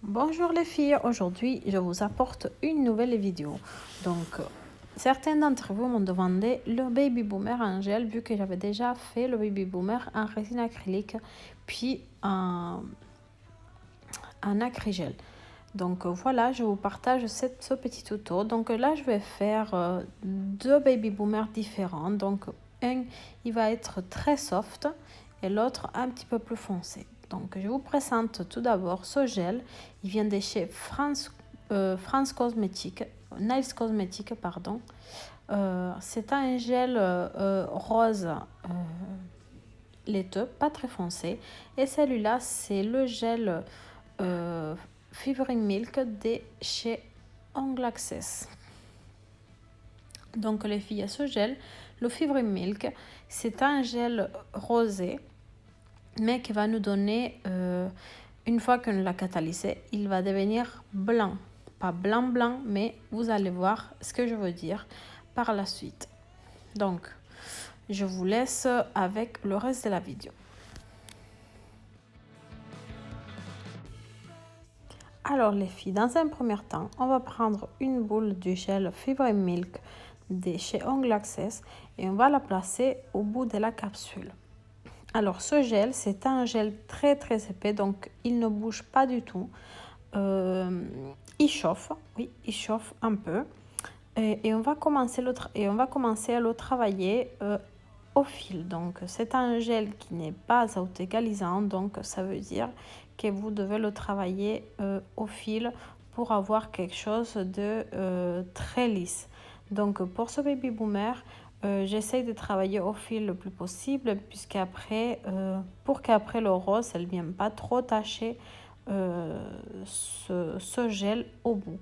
Bonjour les filles, aujourd'hui je vous apporte une nouvelle vidéo. Certains d'entre vous m'ont demandé le Baby Boomer en gel vu que j'avais déjà fait le Baby Boomer en résine acrylique puis en acrygel. Voilà, je vous partage ce petit tuto. Donc là je vais faire deux Baby Boomers différents. Donc un il va être très soft et l'autre un petit peu plus foncé. Donc je vous présente tout d'abord ce gel. Il vient de chez France Cosmetics, Nails Cosmetics pardon. C'est un gel rose laiteux, pas très foncé. Et celui-là c'est le gel Fibrin Milk de chez Ongle Access. Donc les filles, ce gel, le Fibrin Milk, c'est un gel rosé, mais qui va nous donner, une fois qu'on l'a catalysé, il va devenir blanc. Pas blanc blanc, mais vous allez voir ce que je veux dire par la suite. Donc, je vous laisse avec le reste de la vidéo. Alors les filles, dans un premier temps, on va prendre une boule du gel Fibrin Milk de chez Ongle Access et on va la placer au bout de la capsule. Alors ce gel, c'est un gel très épais, donc il ne bouge pas du tout. Il chauffe, oui, il chauffe un peu. Et on va commencer à le travailler au fil. Donc c'est un gel qui n'est pas auto-égalisant, donc ça veut dire que vous devez le travailler au fil pour avoir quelque chose de très lisse. Donc pour ce Baby Boomer, j'essaie de travailler au fil le plus possible pour qu'après le rose elle ne vienne pas trop tacher ce gel au bout.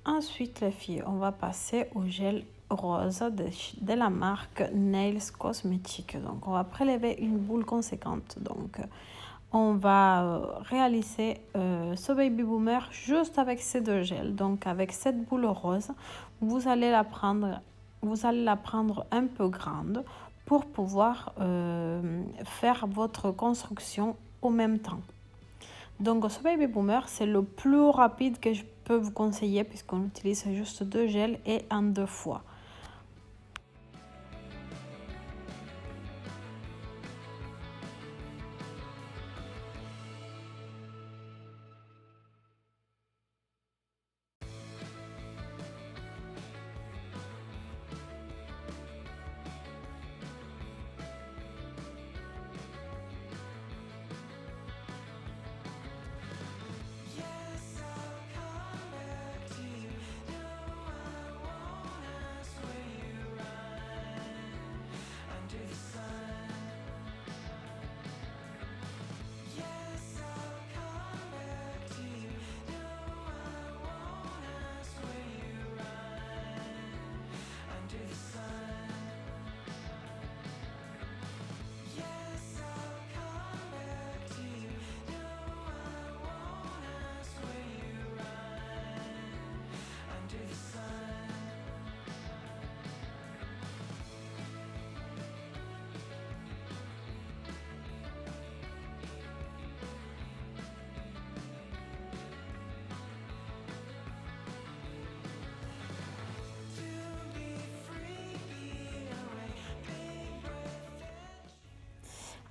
Ensuite les filles, on va passer au gel rose de la marque Nails Cosmetics. Donc on va prélever une boule conséquente. Donc on va réaliser ce Baby Boomer juste avec ces deux gels. Donc avec cette boule rose, vous allez la prendre un peu grande pour pouvoir faire votre construction au même temps. Donc ce Baby Boomer, c'est le plus rapide que je peux vous conseiller puisqu'on utilise juste deux gels et en 2 fois.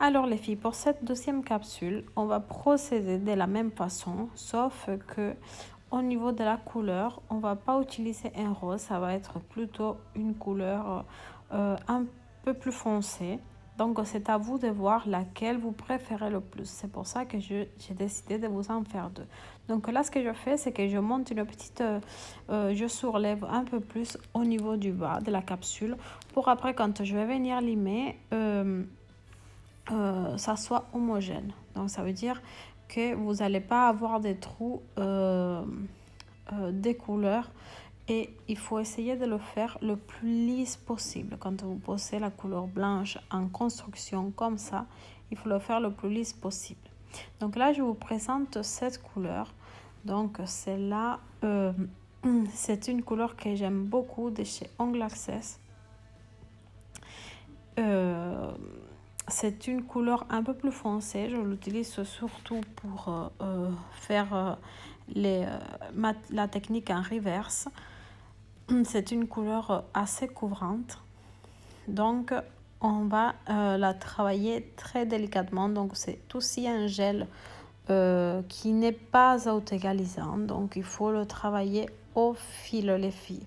Alors les filles, pour cette deuxième capsule, on va procéder de la même façon, sauf que au niveau de la couleur, on va pas utiliser un rose, ça va être plutôt une couleur un peu plus foncée. Donc c'est à vous de voir laquelle vous préférez le plus. C'est pour ça que j'ai décidé de vous en faire deux. Donc là, ce que je fais, c'est que je monte une petite, je soulève un peu plus au niveau du bas de la capsule pour après, quand je vais venir limer, ça soit homogène. Donc ça veut dire que vous n'allez pas avoir des trous des couleurs et il faut essayer de le faire le plus lisse possible. Quand vous posez la couleur blanche en construction comme ça, il faut le faire le plus lisse possible. Donc là, je vous présente cette couleur. Donc c'est là C'est une couleur que j'aime beaucoup de chez Ongle Access. C'est une couleur un peu plus foncée. Je l'utilise surtout pour faire la technique en reverse. C'est une couleur assez couvrante. Donc, on va la travailler très délicatement. Donc, c'est aussi un gel qui n'est pas auto-égalisant. Donc, il faut le travailler au fil, les filles.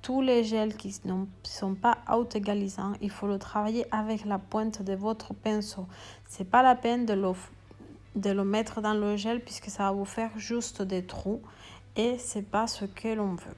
Tous les gels qui ne sont pas auto-égalisants, il faut le travailler avec la pointe de votre pinceau. C'est pas la peine de le mettre dans le gel puisque ça va vous faire juste des trous et c'est pas ce que l'on veut.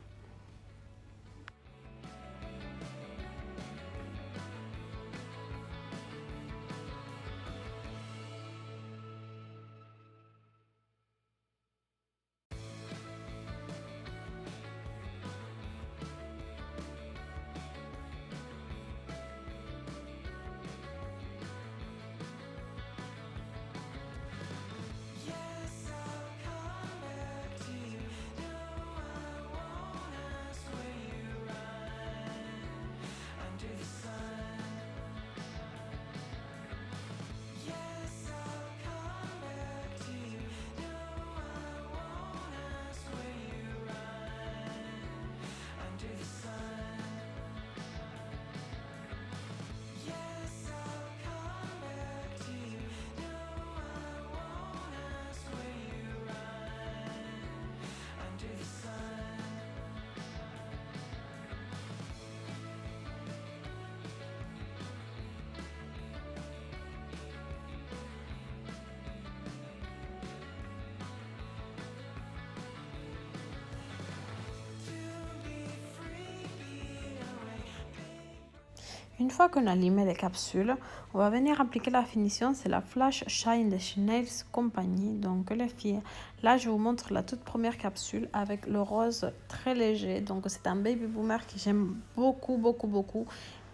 Une fois qu'on a limé les capsules, on va venir appliquer la finition. C'est la Flash Shine de chez Nails Company. Donc les filles, là je vous montre la toute première capsule avec le rose très léger. Donc c'est un Baby Boomer que j'aime beaucoup, beaucoup, beaucoup.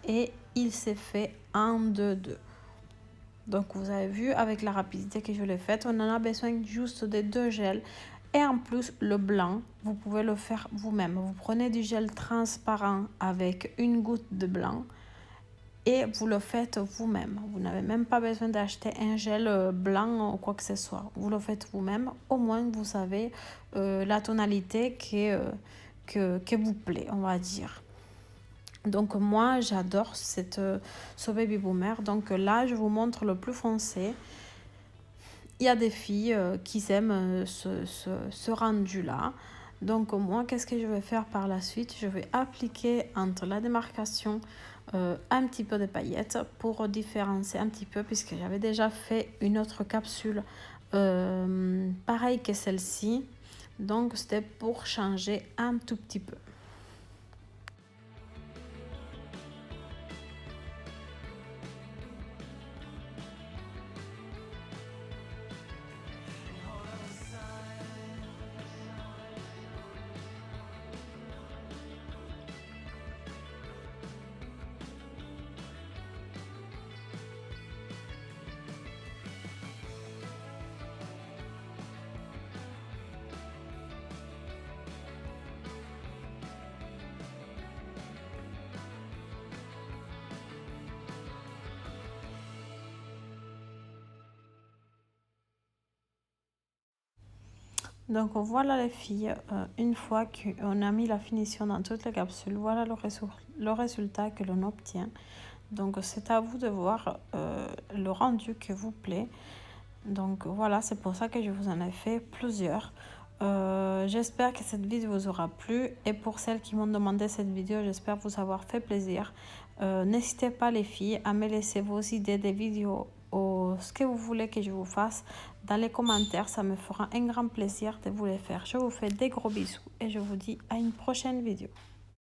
Et il s'est fait en 2-2. Donc vous avez vu avec la rapidité que je l'ai faite, on en a besoin juste de 2 gels. Et en plus, le blanc, vous pouvez le faire vous-même. Vous prenez du gel transparent avec une goutte de blanc et vous le faites vous-même. Vous n'avez même pas besoin d'acheter un gel blanc ou quoi que ce soit. Vous le faites vous-même. Au moins, vous savez la tonalité que vous plaît, on va dire. Donc moi, j'adore ce Baby Boomer. Donc là, je vous montre le plus foncé. Il y a des filles qui aiment ce rendu-là. Donc moi, qu'est-ce que je vais faire par la suite? Je vais appliquer entre la démarcation un petit peu de paillettes pour différencier un petit peu, puisque j'avais déjà fait une autre capsule pareille que celle-ci. Donc c'était pour changer un tout petit peu. Donc voilà les filles, une fois qu'on a mis la finition dans toutes les capsules, voilà le résultat que l'on obtient. Donc c'est à vous de voir le rendu que vous plaît. Donc voilà, c'est pour ça que je vous en ai fait plusieurs. J'espère que cette vidéo vous aura plu, et pour celles qui m'ont demandé cette vidéo, j'espère vous avoir fait plaisir. N'hésitez pas les filles à me laisser vos idées des vidéos ou ce que vous voulez que je vous fasse dans les commentaires. Ça me fera un grand plaisir de vous les faire. Je vous fais des gros bisous et je vous dis à une prochaine vidéo.